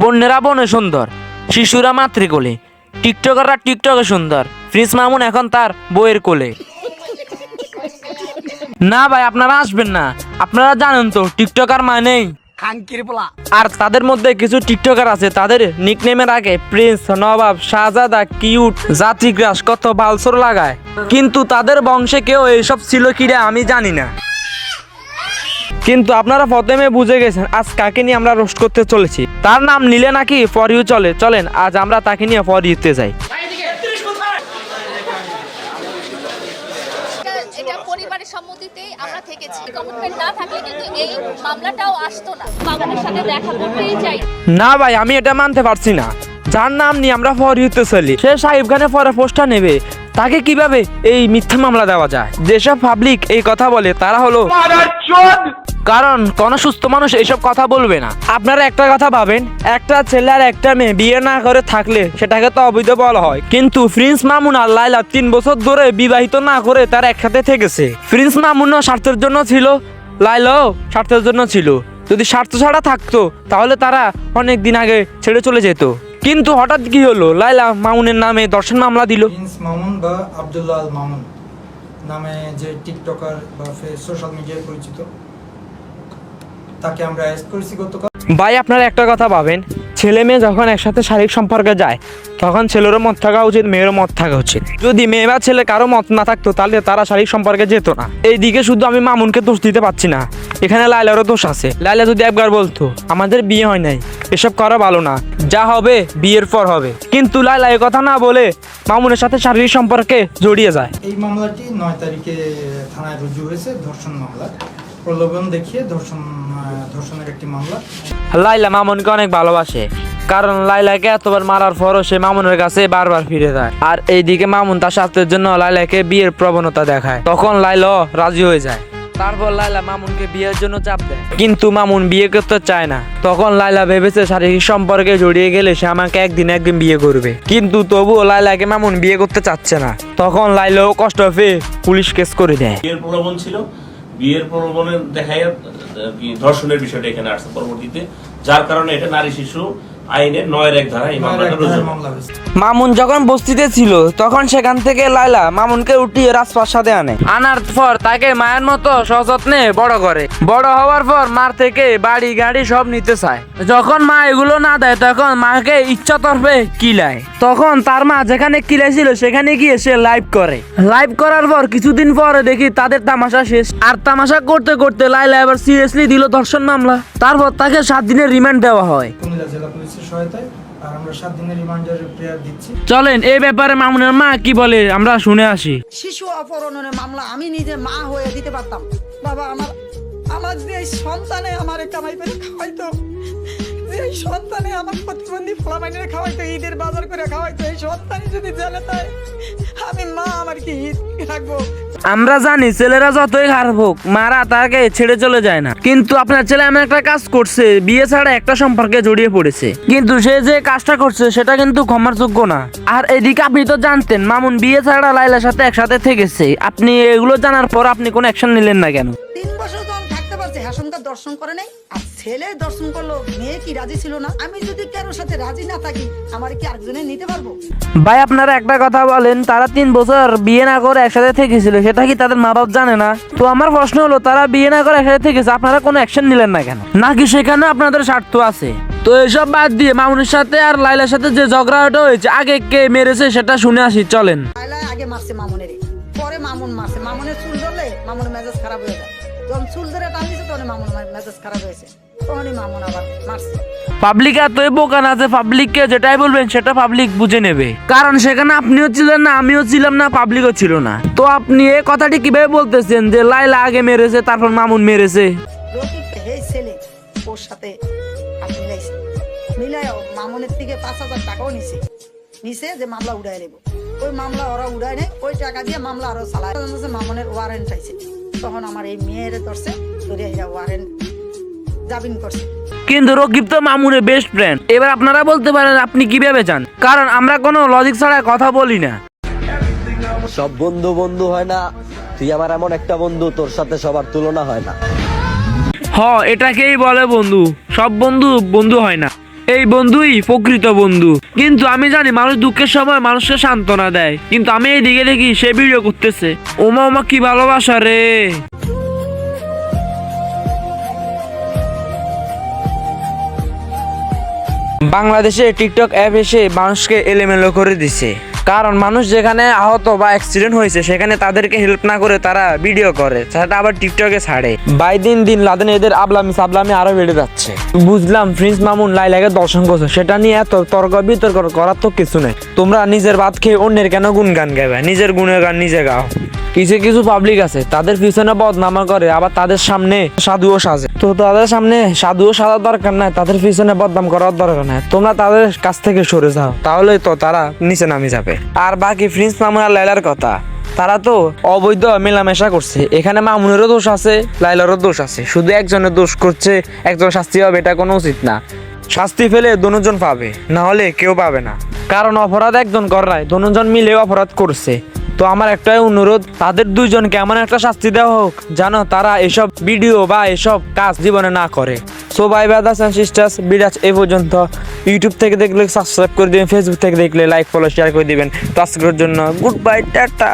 বন্যেরা বনে সুন্দর, শিশুরা মাতৃকোলে, টিকটকাররা টিকটকে সুন্দর, প্রিন্স মামুন এখন তার বইয়ের কোলে। না ভাই, আপনারা আসবেন না। আপনারা জানেন তো টিকটকার মানেই আর তাদের মধ্যে কিছু টিকটকার আছে, তাদের নিকনেমের আগে প্রিন্স, নবাব, শাহজাদা, কিউট, জাতিগ্রাস কত বালসর লাগায়, কিন্তু তাদের বংশে কেউ এইসব ছিল কিনা আমি জানি না। কিন্তু আপনারা প্রথমে বুঝে গেছেন আজ কাকে নিয়ে আমরা রোস্ট করতে চলেছি। তার নাম নিলে নাকি ফর ইউ চলে। চলেন আজ আমরা তাকে নিয়ে ফর ইউতে যাই। এটা পরিবারের সম্মতিতেই আমরা থেকেছি। কমিটমেন্ট না থাকলে কিন্তু এই মামলাটাও আসতো না। মামলার সাথে দেখা করতেই চাই না ভাই, আমি এটা মানতে পারছি না। যার নাম নিয়ে আমরা ফর ইউতে চলি, সে সাহিব খানের পরে পোস্টটা নেবে, তাকে কিভাবে এই মিথ্যা মামলা দেওয়া যায়? যেসব পাবলিক এই কথা বলে তারা হলো কারণ কোন সুস্থ মানুষ এইসব কথা বলবে না। আপনারা একটা কথা ভাবেন, একটা ছেলে আর একটা মেয়ে বিয়ে না করে থাকলে সেটাকে তো অবৈধ বলা হয়, কিন্তু প্রিন্স মামুন আর লাইলা 3 বছর ধরে বিবাহিত না করে তারা একসাথে থেকেছে। প্রিন্স মামুনও স্বার্থের জন্য ছিল, লাইলাও স্বার্থের জন্য ছিল। যদি স্বার্থ ছাড়া থাকতো তাহলে তারা অনেক দিন আগে ছেড়ে চলে যেত। কিন্তু হঠাৎ কি হলো, লাইলা মামুনের নামে ধর্ষণ মামলা দিল। প্রিন্স মামুন বা আব্দুল্লাহ আল মামুন নামে যে টিকটকার বা সোশ্যাল মিডিয়ায় পরিচিত, তাকে আমরা অ্যারেস্ট করেছি গতকাল। ভাই আপনারা একটা কথা ভাবেন, ছেলে মেয়ে যখন একসাথে শারীরিক সম্পর্কে যায় তখন ছেলেরও মত থাকা উচিত, মেয়েরও মত থাকা উচিত। যদি মেয়ে বা ছেলে কারো মত না থাকতো তাহলে তারা শারীরিক সম্পর্কে যেত না। এইদিকে শুধু আমি মামুনকে দোষ দিতে পারছি না, এখানে লাইলারও দোষ আছে। লাইলা যদি একবার বলতো আমাদের বিয়ে হয় নাই, এসব করা ভালো না, যা হবে বিয়ের পর হবে, কিন্তু লাইলা এই কথা না বলে মামুনের সাথে শারীরিক সম্পর্কে জড়িয়ে যায়। এই মামলাটি 9 তারিখে থানায় রুজু হয়েছে, ধর্ষণ মামলা, প্রলোভন দেখিয়ে ধর্ষণের একটি মামলা। লাইলা মামুনকে অনেক ভালোবাসে, কারণ লাইলাকে এতবার মারার পরও সে মামুনের কাছে বারবার ফিরে যায়। আর এইদিকে মামুন তার স্বার্থের জন্য লাইলাকে বিয়ের প্রবণতা দেখায়, তখন লাইলাও রাজি হয়ে যায়। তারপর লাইলা মামুনকে বিয়ের জন্য চাপ দেয়, কিন্তু মামুন বিয়ে করতে চায় না। তখন লাইলা ভেবেছে শারীরিক সম্পর্কে জড়িয়ে গেলে সে আমাকে একদিন বিয়ে করবে, কিন্তু তবুও লাইলাকে মামুন বিয়ে করতে চাচ্ছে না। তখন লাইলাও কষ্ট পেয়ে পুলিশ কেস করে দেয়। বিয়ের প্রলোভন ছিল, বিয়ের প্রলোভনের দেখায় ধর্ষণের বিষয়টা এখানে আসছে পরবর্তীতে, যার কারণে এটা নারী শিশু আইনের 9-1 ধারা এই মামলাটা রুজু হয়। মামুন যখন বস্তিতে ছিল তখন সেখান থেকে লাইলা মামুনকে উঠিয়ে রাজপ্রাসাদে আনার পর তাকে মায়ের মতো সযত্নে বড় করে। বড় হওয়ার পর মার থেকে বাড়ি গাড়ি সব নিতে চায়। যখন মা এগুলো না দেয় তখন মাকে ইচ্ছা তরফে কিলায়। তখন তার মা যেখানে কিলাইছিল সেখানে গিয়ে সে লাইভ করে। লাইভ করার পর কিছুদিন পরে দেখি তাদের তামাশা শেষ। আর তামাশা করতে করতে লাইলা এবার সিরিয়াসলি দিল ধর্ষণ মামলা। তারপর তাকে 7 দিনের রিমান্ড দেওয়া হয় কুমিল্লা জেলা পুলিশের সহায়তায়, আর আমরা 7 দিনের রিমান্ডের প্রেয়ার দিচ্ছি। চলেন এই ব্যাপারে মামুনের মা কি বলে আমরা শুনে আসি। শিশু অপহরণের মামলা আমি নিজে মা হয়ে দিতে পারতাম। বাবা, আমার যে এই সন্তানে আমার কামাই করে খাওয়াইতো, যে এই সন্তানে আমার প্রতিবন্ধী ফলামাইনে খাওয়াইতো, ঈদের বাজার করে খাওয়াইতো, এই সন্তানই যদি জেলে তাই আমি মা আমার কি ঈদ রাখবো? আমরা জানি ছেলেরা যতই খারাপ হোক মারা তাকে ছেড়ে চলে যায় না, কিন্তু আপনার ছেলে এমন একটা কাজ করছে, বিয়ে ছাড়া একটা সম্পর্কে জড়িয়ে পড়েছে, কিন্তু সে যে কাজটা করছে সেটা কিন্তু ক্ষমার যোগ্য না। আর এদিকে আপনি তো জানতেন মামুন বিয়ে ছাড়া লাইলার সাথে একসাথে থেকেছে, আপনি এগুলো জানার পর আপনি কোনো অ্যাকশন নিলেন না কেন? 3 বছর যখন থাকতে পারছে, হাসনকার দর্শন করে নাই, আর ছেলে দর্শন করলো, মেয়ে কি রাজি ছিল না? আমি যদি কারোর সাথে রাজি না থাকি আমার কি আরেকজনে নিতে পারবো? ভাই আপনারা একটা কথা বলেন, তারা 3 বছর বিয়ে না করে একসাথে থেকেছিল, সেটা কি তাদের মা বাপ জানে না? তো আমার প্রশ্ন হলো, তারা বিয়ে না করে একসাথে থেকেছে, আপনারা কোনো অ্যাকশন নিলেন না কেন? নাকি সেখানে আপনাদের স্বার্থ আছে? তো এসব বাদ দিয়ে মামুনের সাথে আর লাইলার সাথে যে ঝগড়াটা হয়েছে, আগে কে মেরেছে সেটা শুনে আসি চলেন। লাইলা আগে মারছে মামুনের, পরে মামুন মারছে। মামুনের চুল ধরলে মামুনের মেজাজ খারাপ হয়ে যায়, যখন চুল ধরে টান দিছে তখন মামুন মেজাজ খারাপ হয়েছে, তখনই মামুন আবার মারছে। পাবলিক এতই বোকা না যে পাবলিককে যেটাই বলবেন সেটা পাবলিক বুঝে নেবে, কারণ সেখানে আপনিও ছিলেন না, আমিও ছিলাম না, পাবলিকও ছিল না। তো আপনি এই কথাটি কিভাবে বলতেছেন যে লাইলা আগে মেরেছে তারপর মামুন মেরেছে? রকিব এই ছেলে ওর সাথে হাত মিলাইছে, মিলাই মামুনের থেকে 5,000 টাকাও নিছে যে মামলা উড়াই নেব। ওই মামলা ওরা উড়াই নেয়, ওই টাকা দিয়ে মামলা আরো চালায়। মামুনের ওয়ারেন্ট চাইছে, তখন আমার এই মেয়ের ধরছে, ধরে ওয়ারেন্ট জামিন করছে। কিন্তু রকিব তো মামুনের বেস্ট ফ্রেন্ড। এবার আপনারা বলতে পারেন আপনি কিভাবে চান, কারণ আমরা কোনো লজিক ছাড়া কথা বলি না। সব বন্ধু বন্ধু হয় না, তুই আমার এমন একটা বন্ধু, তোর সাথে সবার তুলনা হয় না। এটাকেই বলে বন্ধু, সব বন্ধু বন্ধু হয় না। এই বন্ধুই প্রকৃত বন্ধু। কিন্তু আমি জানি মানুষ দুঃখের সময় মানুষকে সান্ত্বনা দেয়, কিন্তু আমি এইদিকে দেখি সে ভিডিও করতেছে। ওমা ওমা কি ভালোবাসা রে। বাংলাদেশে টিকটক অ্যাপ এসে মানুষকে এলোমেলো করে দিছে, কারণ মানুষ যেখানে আহত বা অ্যাক্সিডেন্ট হয়েছে সেখানে তাদেরকে হেল্প না করে তারা ভিডিও করে, সেটা আবার টিকটকে ছাড়ে। বাই দিন দিন লাদেন এদের আবলামি সাবলামি আরো বেড়ে যাচ্ছে। বুঝলাম প্রিন্স মামুন লাইলাকে দর্শন করছে, সেটা নিয়ে এত তর্ক বিতর্ক করার তো কিছু নেই। তোমরা নিজের ভাত খেয়ে অন্যের কেন গুনগান গাবে, নিজের গুণের গান নিজে গাও। কিছু কিছু পাবলিক আছে তাদের পিছনে বদনামা করে, আবার তাদের সামনে সাধুও সাজে। তো তাদের সামনে সাধুও সাজার দরকার নাই, তাদের পিছনে বদনাম করার দরকার নাই। তোমরা তাদের কাছ থেকে সরে যাও, তাহলে তো তারা নিচে নামে যাবে। আর বাকি প্রিন্স মামুন আর লাইলার কথা, তারা তো অবৈধ মেলামেশা করছে। এখানে মামুনেরও দোষ আছে, লাইলারও দোষ আছে। শুধু একজনের দোষ করছে, একজন শাস্তি হবে, এটা কোনো উচিত না। শাস্তি ফেলে দুজন পাবে, না হলে কেউ পাবে না। কারণ অপরাধ একজন করায় দুজন মিলেও অপরাধ করছে। তো আমার একটাই অনুরোধ, তাদের দুইজনকে এমন একটা শাস্তি দেওয়া হোক যেন তারা এসব ভিডিও বা এসব কাজ জীবনে না করে। So bye brothers and sisters, video এই পর্যন্ত। ইউটিউব থেকে দেখলে সাবস্ক্রাইব করে দিবেন, ফেসবুক থেকে দেখলে লাইক ফলো শেয়ার করে দিবেন। তো আজকের জন্য গুড বাই, টাটা।